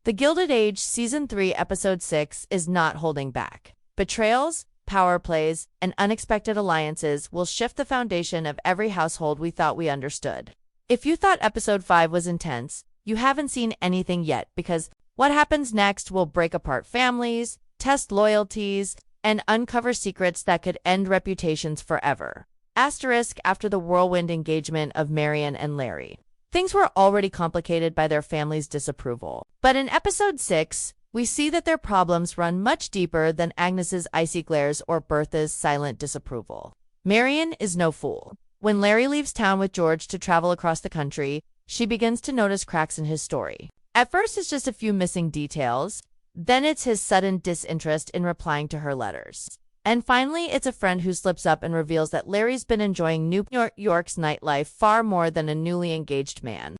The Gilded Age Season 3 Episode 6 is not holding back. Betrayals, power plays, and unexpected alliances will shift the foundation of every household we thought we understood. If you thought Episode 5 was intense, you haven't seen anything yet, because what happens next will break apart families, test loyalties, and uncover secrets that could end reputations forever. Asterisk after the whirlwind engagement of Marian and Larry. Things were already complicated by their family's disapproval. But in Episode 6, we see that their problems run much deeper than Agnes's icy glares or Bertha's silent disapproval. Marian is no fool. When Larry leaves town with George to travel across the country, she begins to notice cracks in his story. At first, it's just a few missing details. Then it's his sudden disinterest in replying to her letters. And finally, it's a friend who slips up and reveals that Larry's been enjoying New York's nightlife far more than a newly engaged man.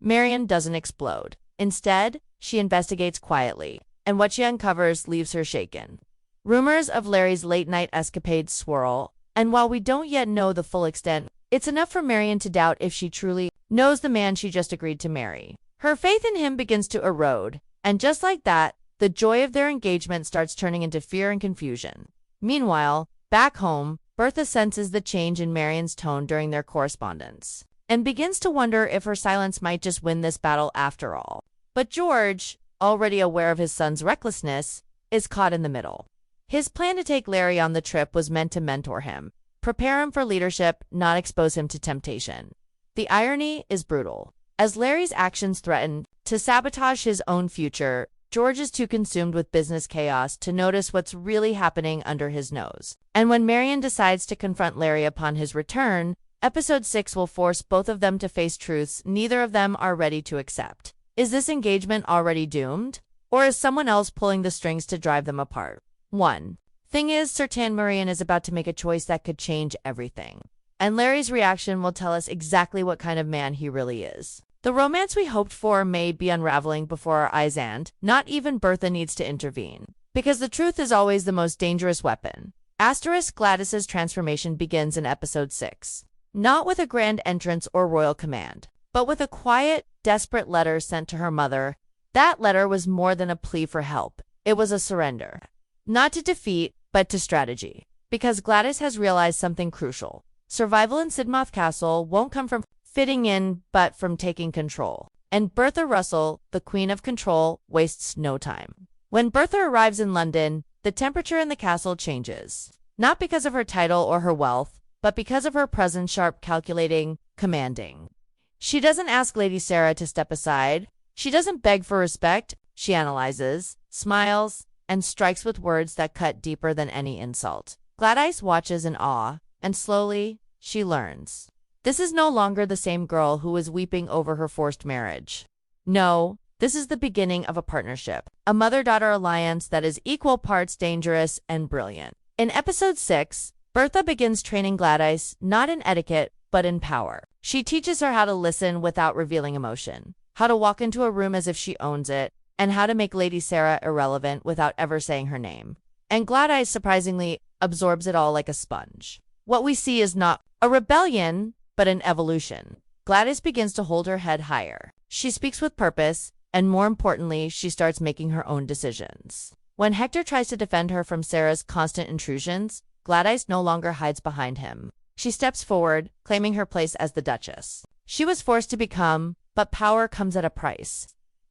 Marian doesn't explode. Instead, she investigates quietly, and what she uncovers leaves her shaken. Rumors of Larry's late-night escapades swirl, and while we don't yet know the full extent, it's enough for Marian to doubt if she truly knows the man she just agreed to marry. Her faith in him begins to erode, and just like that, the joy of their engagement starts turning into fear and confusion. Meanwhile, back home, Bertha senses the change in Marian's tone during their correspondence, and begins to wonder if her silence might just win this battle after all. But George, already aware of his son's recklessness, is caught in the middle. His plan to take Larry on the trip was meant to mentor him, prepare him for leadership, not expose him to temptation. The irony is brutal. As Larry's actions threaten to sabotage his own future, George is too consumed with business chaos to notice what's really happening under his nose. And when Marian decides to confront Larry upon his return, Episode 6 will force both of them to face truths neither of them are ready to accept. Is this engagement already doomed? Or is someone else pulling the strings to drive them apart? 1. Thing is, certain Marian is about to make a choice that could change everything. And Larry's reaction will tell us exactly what kind of man he really is. The romance we hoped for may be unraveling before our eyes, and not even Bertha needs to intervene. Because the truth is always the most dangerous weapon. Asterisk Gladyce's transformation begins in Episode 6. Not with a grand entrance or royal command, but with a quiet, desperate letter sent to her mother. That letter was more than a plea for help. It was a surrender. Not to defeat, but to strategy. Because Gladyce has realized something crucial. Survival in Sidmouth Castle won't come from fitting in, but from taking control. And Bertha Russell, the queen of control, wastes no time. When Bertha arrives in London, the temperature in the castle changes. Not because of her title or her wealth, but because of her presence, sharp, calculating, commanding. She doesn't ask Lady Sarah to step aside. She doesn't beg for respect. She analyzes, smiles, and strikes with words that cut deeper than any insult. Gladyce watches in awe, and slowly, she learns. This is no longer the same girl who was weeping over her forced marriage. No, this is the beginning of a partnership, a mother-daughter alliance that is equal parts dangerous and brilliant. In Episode 6, Bertha begins training Gladyce not in etiquette, but in power. She teaches her how to listen without revealing emotion, how to walk into a room as if she owns it, and how to make Lady Sarah irrelevant without ever saying her name. And Gladyce surprisingly absorbs it all like a sponge. What we see is not a rebellion, but an evolution. Gladyce begins to hold her head higher. She speaks with purpose, and more importantly, she starts making her own decisions. When Hector tries to defend her from Sarah's constant intrusions, Gladyce no longer hides behind him. She steps forward, claiming her place as the Duchess. She was forced to become, but power comes at a price.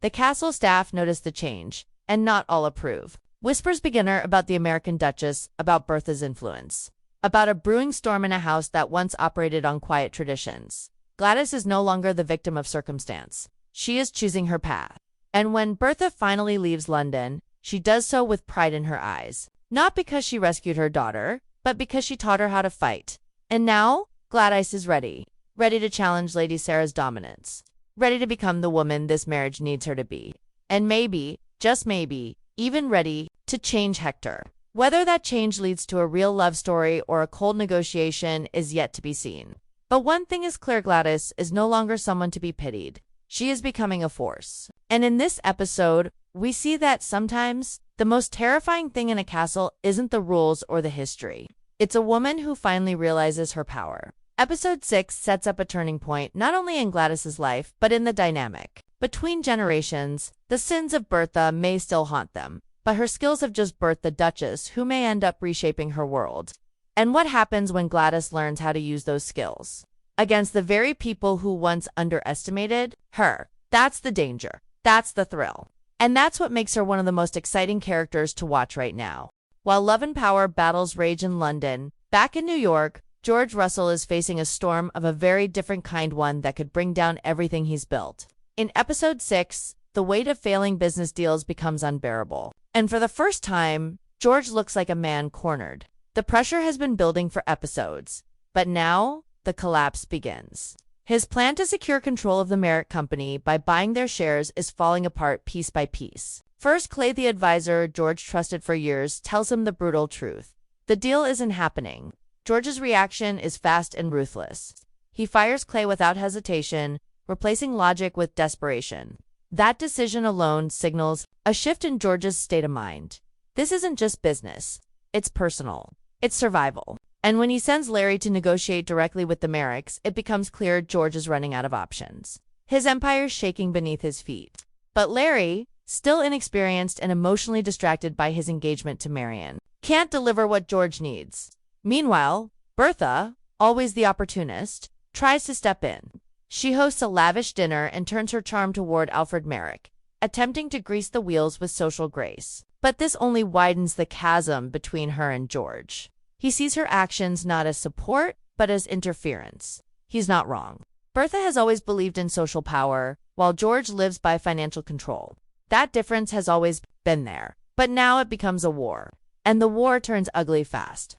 The castle staff notice the change, and not all approve. Whispers begin about the American Duchess, about Bertha's influence. About a brewing storm in a house that once operated on quiet traditions. Gladyce is no longer the victim of circumstance. She is choosing her path. And when Bertha finally leaves London, she does so with pride in her eyes. Not because she rescued her daughter, but because she taught her how to fight. And now, Gladyce is ready. Ready to challenge Lady Sarah's dominance. Ready to become the woman this marriage needs her to be. And maybe, just maybe, even ready to change Hector. Whether that change leads to a real love story or a cold negotiation is yet to be seen. But one thing is clear, Gladyce is no longer someone to be pitied. She is becoming a force. And in this episode, we see that sometimes the most terrifying thing in a castle isn't the rules or the history. It's a woman who finally realizes her power. Episode 6 sets up a turning point not only in Gladyce's life, but in the dynamic Between generations, the sins of Bertha may still haunt them, but her skills have just birthed the Duchess who may end up reshaping her world. And what happens when Gladyce learns how to use those skills? Against the very people who once underestimated her. That's the danger. That's the thrill. And that's what makes her one of the most exciting characters to watch right now. While love and power battles rage in London, back in New York, George Russell is facing a storm of a very different kind, one that could bring down everything he's built. In episode 6, the weight of failing business deals becomes unbearable. And for the first time, George looks like a man cornered. The pressure has been building for episodes, but now the collapse begins. His plan to secure control of the Merrick Company by buying their shares is falling apart piece by piece. First, Clay, the advisor George trusted for years, tells him the brutal truth. The deal isn't happening. George's reaction is fast and ruthless. He fires Clay without hesitation, replacing logic with desperation. That decision alone signals a shift in George's state of mind. This isn't just business. It's personal. It's survival. And when he sends Larry to negotiate directly with the Merricks, it becomes clear George is running out of options. His empire's shaking beneath his feet. But Larry, still inexperienced and emotionally distracted by his engagement to Marian, can't deliver what George needs. Meanwhile, Bertha, always the opportunist, tries to step in. She hosts a lavish dinner and turns her charm toward Alfred Merrick, attempting to grease the wheels with social grace. But this only widens the chasm between her and George. He sees her actions not as support, but as interference. He's not wrong. Bertha has always believed in social power, while George lives by financial control. That difference has always been there, but now it becomes a war. And the war turns ugly fast.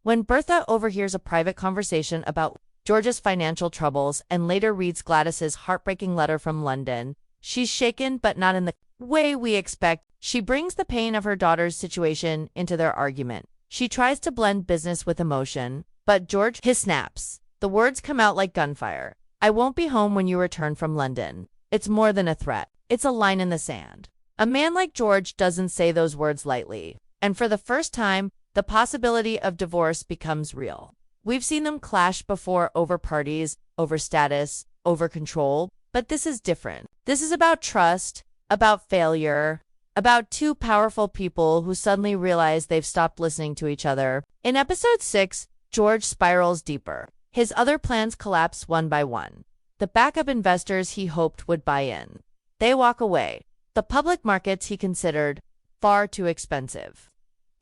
When Bertha overhears a private conversation about George's financial troubles and later reads Gladyce's heartbreaking letter from London, she's shaken, but not in the way we expect. She brings the pain of her daughter's situation into their argument. She tries to blend business with emotion, but George snaps. The words come out like gunfire. I won't be home when you return from London. It's more than a threat. It's a line in the sand. A man like George doesn't say those words lightly. And for the first time, the possibility of divorce becomes real. We've seen them clash before over parties, over status, over control, but this is different. This is about trust, about failure, about two powerful people who suddenly realize they've stopped listening to each other. In episode 6, George spirals deeper. His other plans collapse one by one. The backup investors he hoped would buy in. They walk away. The public markets he considered far too expensive.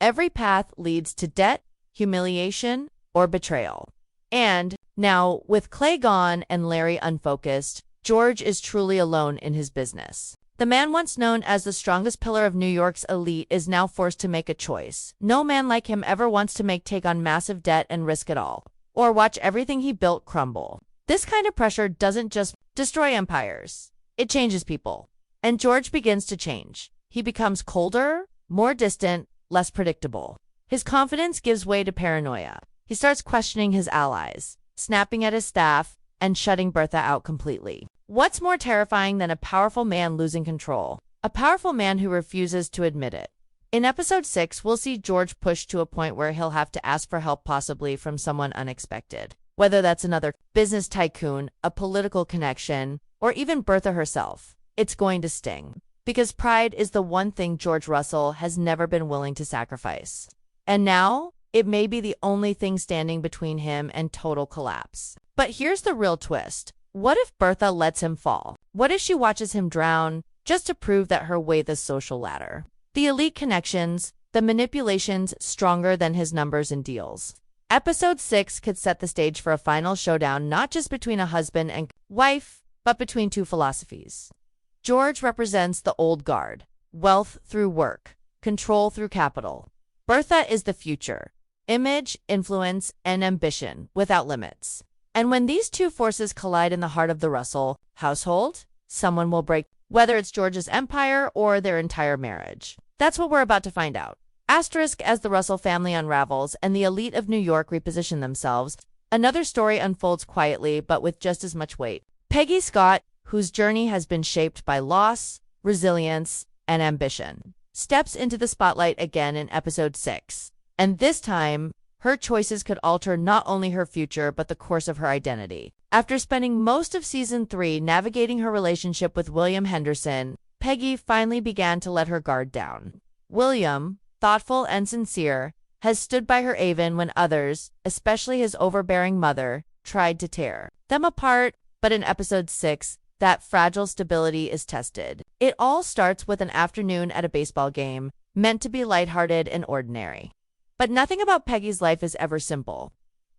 Every path leads to debt, humiliation, or betrayal. And now, with Clay gone and Larry unfocused, George is truly alone in his business. The man once known as the strongest pillar of New York's elite is now forced to make a choice. No man like him ever wants to take on massive debt and risk it all, or watch everything he built crumble. This kind of pressure doesn't just destroy empires. It changes people. And George begins to change. He becomes colder, more distant, less predictable. His confidence gives way to paranoia. He starts questioning his allies, snapping at his staff, and shutting Bertha out completely. What's more terrifying than a powerful man losing control? A powerful man who refuses to admit it. In episode 6, we'll see George pushed to a point where he'll have to ask for help, possibly from someone unexpected. Whether that's another business tycoon, a political connection, or even Bertha herself. It's going to sting. Because pride is the one thing George Russell has never been willing to sacrifice. And now, it may be the only thing standing between him and total collapse. But here's the real twist. What if Bertha lets him fall? What if she watches him drown, just to prove that her way the social ladder? The elite connections, the manipulations stronger than his numbers and deals. Episode 6 could set the stage for a final showdown, not just between a husband and wife, but between two philosophies. George represents the old guard, wealth through work, control through capital. Bertha is the future, image, influence, and ambition without limits. And when these two forces collide in the heart of the Russell household, someone will break, whether it's George's empire or their entire marriage. That's what we're about to find out. Asterisk, as the Russell family unravels and the elite of New York reposition themselves, another story unfolds quietly but with just as much weight. Peggy Scott, whose journey has been shaped by loss, resilience, and ambition, steps into the spotlight again in episode 6. And this time, her choices could alter not only her future but the course of her identity. After spending most of season 3 navigating her relationship with William Henderson, Peggy finally began to let her guard down. William, thoughtful and sincere, has stood by her even when others, especially his overbearing mother, tried to tear them apart, but in episode 6, that fragile stability is tested. It all starts with an afternoon at a baseball game, meant to be lighthearted and ordinary. But nothing about Peggy's life is ever simple.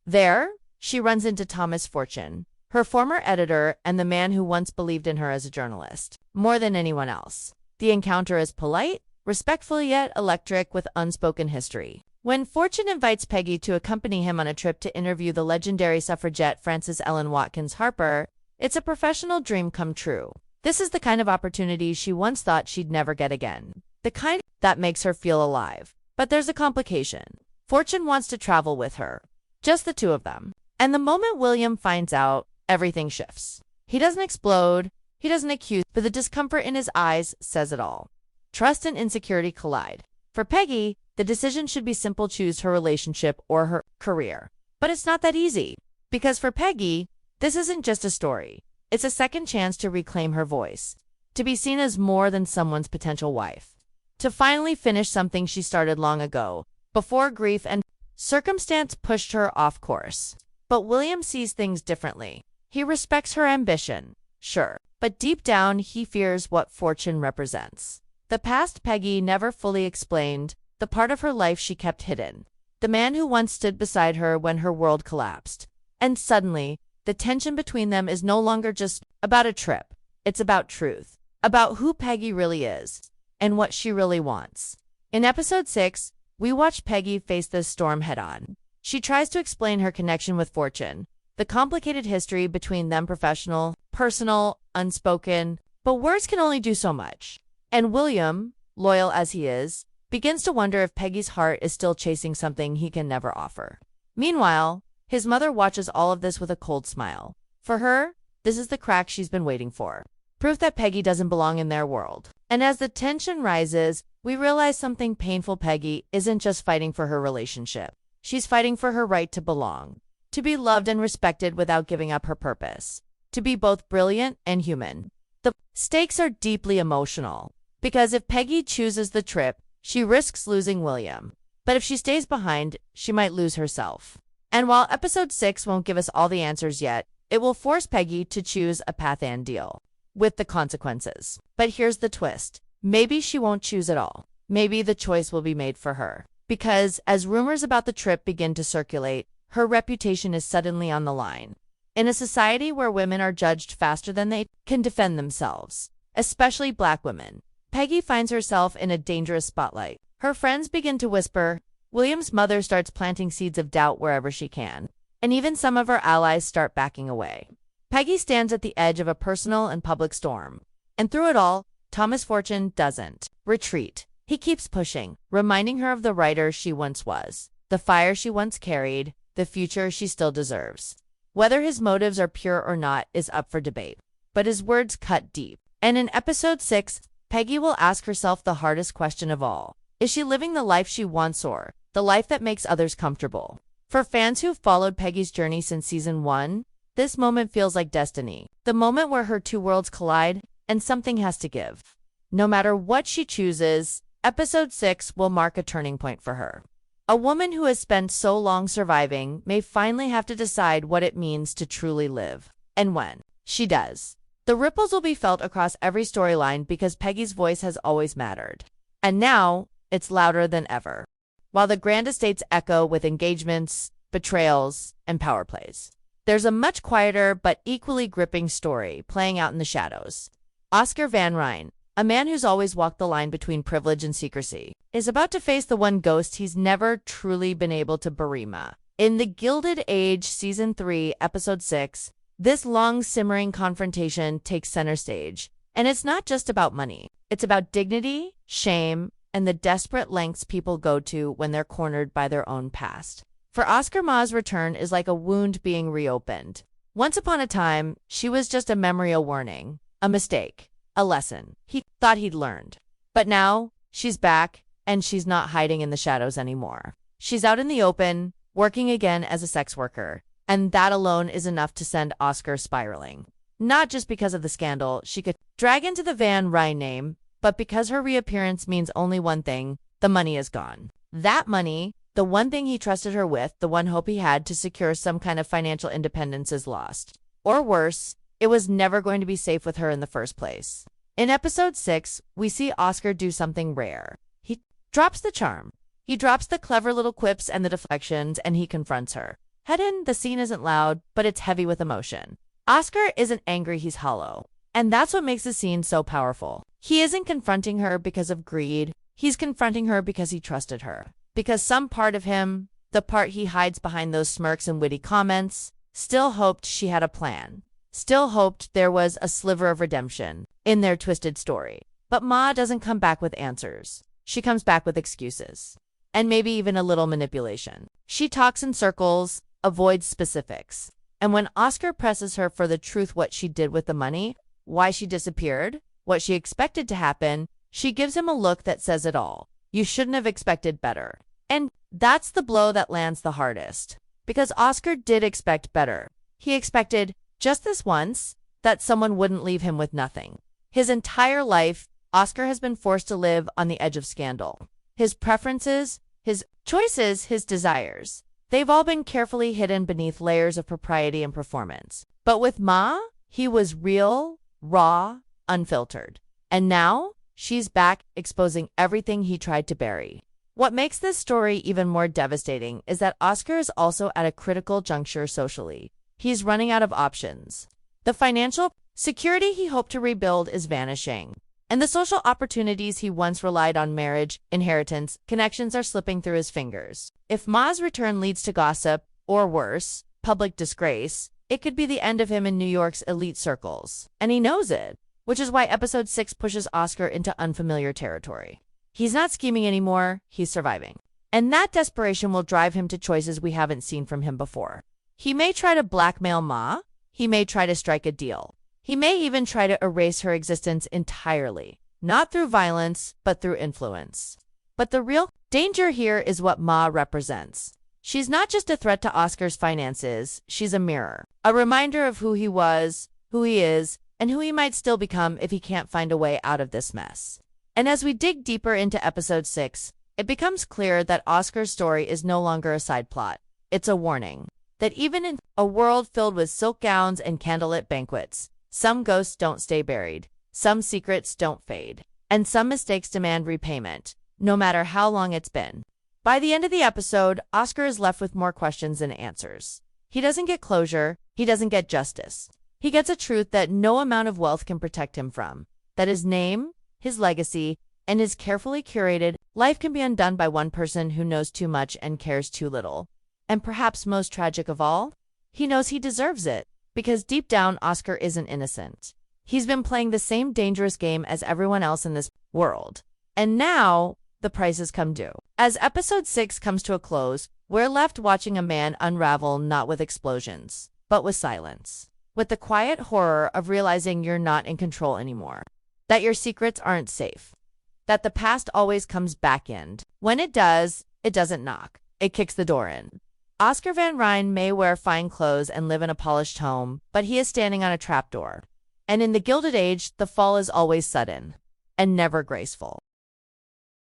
There, she runs into Thomas Fortune, her former editor and the man who once believed in her as a journalist, more than anyone else. The encounter is polite, respectful yet electric with unspoken history. When Fortune invites Peggy to accompany him on a trip to interview the legendary suffragette Frances Ellen Watkins Harper, it's a professional dream come true. This is the kind of opportunity she once thought she'd never get again. The kind that makes her feel alive. But there's a complication. Fortune wants to travel with her. Just the two of them. And the moment William finds out, everything shifts. He doesn't explode, he doesn't accuse, but the discomfort in his eyes says it all. Trust and insecurity collide. For Peggy, the decision should be simple: choose her relationship or her career. But it's not that easy. Because for Peggy, this isn't just a story. It's a second chance to reclaim her voice. To be seen as more than someone's potential wife. To finally finish something she started long ago, before grief and circumstance pushed her off course. But William sees things differently. He respects her ambition, sure, but deep down he fears what Fortune represents. The past Peggy never fully explained, the part of her life she kept hidden. The man who once stood beside her when her world collapsed. And suddenly, the tension between them is no longer just about a trip. It's about truth, about who Peggy really is, and what she really wants. In episode 6, we watch Peggy face this storm head-on. She tries to explain her connection with Fortune, the complicated history between them, professional, personal, unspoken, but words can only do so much. And William, loyal as he is, begins to wonder if Peggy's heart is still chasing something he can never offer. Meanwhile, his mother watches all of this with a cold smile. For her, this is the crack she's been waiting for. Proof that Peggy doesn't belong in their world. And as the tension rises, we realize something painful. Peggy isn't just fighting for her relationship. She's fighting for her right to belong. To be loved and respected without giving up her purpose. To be both brilliant and human. The stakes are deeply emotional. Because if Peggy chooses the trip, she risks losing William. But if she stays behind, she might lose herself. And while episode 6 won't give us all the answers yet, it will force Peggy to choose a path and deal with the consequences. But here's the twist. Maybe she won't choose at all. Maybe the choice will be made for her. Because as rumors about the trip begin to circulate, her reputation is suddenly on the line. In a society where women are judged faster than they can defend themselves, especially Black women, Peggy finds herself in a dangerous spotlight. Her friends begin to whisper. William's mother starts planting seeds of doubt wherever she can. And even some of her allies start backing away. Peggy stands at the edge of a personal and public storm. And through it all, Thomas Fortune doesn't retreat. He keeps pushing, reminding her of the writer she once was, the fire she once carried, the future she still deserves. Whether his motives are pure or not is up for debate. But his words cut deep. And in episode 6, Peggy will ask herself the hardest question of all. Is she living the life she wants, or the life that makes others comfortable? For fans who've followed Peggy's journey since season 1, this moment feels like destiny. The moment where her two worlds collide, and something has to give. No matter what she chooses, episode 6 will mark a turning point for her. A woman who has spent so long surviving may finally have to decide what it means to truly live. And when she does, the ripples will be felt across every storyline because Peggy's voice has always mattered. And now, it's louder than ever. While the grand estates echo with engagements, betrayals, and power plays, there's a much quieter but equally gripping story playing out in the shadows. Oscar Van Ryn, a man who's always walked the line between privilege and secrecy, is about to face the one ghost he's never truly been able to bury. In The Gilded Age Season 3, Episode 6, this long simmering confrontation takes center stage. And it's not just about money. It's about dignity, shame, and the desperate lengths people go to when they're cornered by their own past. For Oscar, Ma's return is like a wound being reopened. Once upon a time, she was just a memory, a warning, a mistake, a lesson he thought he'd learned. But now, she's back, and she's not hiding in the shadows anymore. She's out in the open, working again as a sex worker. And that alone is enough to send Oscar spiraling. Not just because of the scandal she could drag into the Van Ryn name, but because her reappearance means only one thing: the money is gone. That money, the one thing he trusted her with, the one hope he had to secure some kind of financial independence, is lost. Or worse, it was never going to be safe with her in the first place. In episode 6, we see Oscar do something rare. He drops the charm. He drops the clever little quips and the deflections, and he confronts her. Head in, the scene isn't loud, but it's heavy with emotion. Oscar isn't angry, he's hollow. And that's what makes the scene so powerful. He isn't confronting her because of greed. He's confronting her because he trusted her. Because some part of him, the part he hides behind those smirks and witty comments, still hoped she had a plan. Still hoped there was a sliver of redemption in their twisted story. But Ma doesn't come back with answers. She comes back with excuses. And maybe even a little manipulation. She talks in circles, avoids specifics. And when Oscar presses her for the truth, what she did with the money, why she disappeared, what she expected to happen, she gives him a look that says it all. You shouldn't have expected better. And that's the blow that lands the hardest. Because Oscar did expect better. He expected, just this once, that someone wouldn't leave him with nothing. His entire life, Oscar has been forced to live on the edge of scandal. His preferences, his choices, his desires, they've all been carefully hidden beneath layers of propriety and performance. But with Ma, he was real, raw, unfiltered. And now, she's back, exposing everything he tried to bury. What makes this story even more devastating is that Oscar is also at a critical juncture socially. He's running out of options. The financial security he hoped to rebuild is vanishing. And the social opportunities he once relied on, marriage, inheritance, connections, are slipping through his fingers. If Ma's return leads to gossip, or worse, public disgrace, it could be the end of him in New York's elite circles. And he knows it, which is why episode 6 pushes Oscar into unfamiliar territory. He's not scheming anymore, he's surviving. And that desperation will drive him to choices we haven't seen from him before. He may try to blackmail Ma, he may try to strike a deal. He may even try to erase her existence entirely, not through violence, but through influence. But the real danger here is what Ma represents. She's not just a threat to Oscar's finances, she's a mirror, a reminder of who he was, who he is, and who he might still become if he can't find a way out of this mess. And as we dig deeper into episode 6, it becomes clear that Oscar's story is no longer a side plot. It's a warning that even in a world filled with silk gowns and candlelit banquets, some ghosts don't stay buried, some secrets don't fade, and some mistakes demand repayment, no matter how long it's been. By the end of the episode, Oscar is left with more questions than answers. He doesn't get closure, he doesn't get justice. He gets a truth that no amount of wealth can protect him from, that his name, his legacy, and his carefully curated life can be undone by one person who knows too much and cares too little. And perhaps most tragic of all, he knows he deserves it. Because deep down, Oscar isn't innocent. He's been playing the same dangerous game as everyone else in this world. And now, the price has come due. As episode 6 comes to a close, we're left watching a man unravel, not with explosions, but with silence. With the quiet horror of realizing you're not in control anymore. That your secrets aren't safe. That the past always comes back in. When it does, it doesn't knock. It kicks the door in. Oscar Van Ryn may wear fine clothes and live in a polished home, but he is standing on a trapdoor. And in the Gilded Age, the fall is always sudden and never graceful.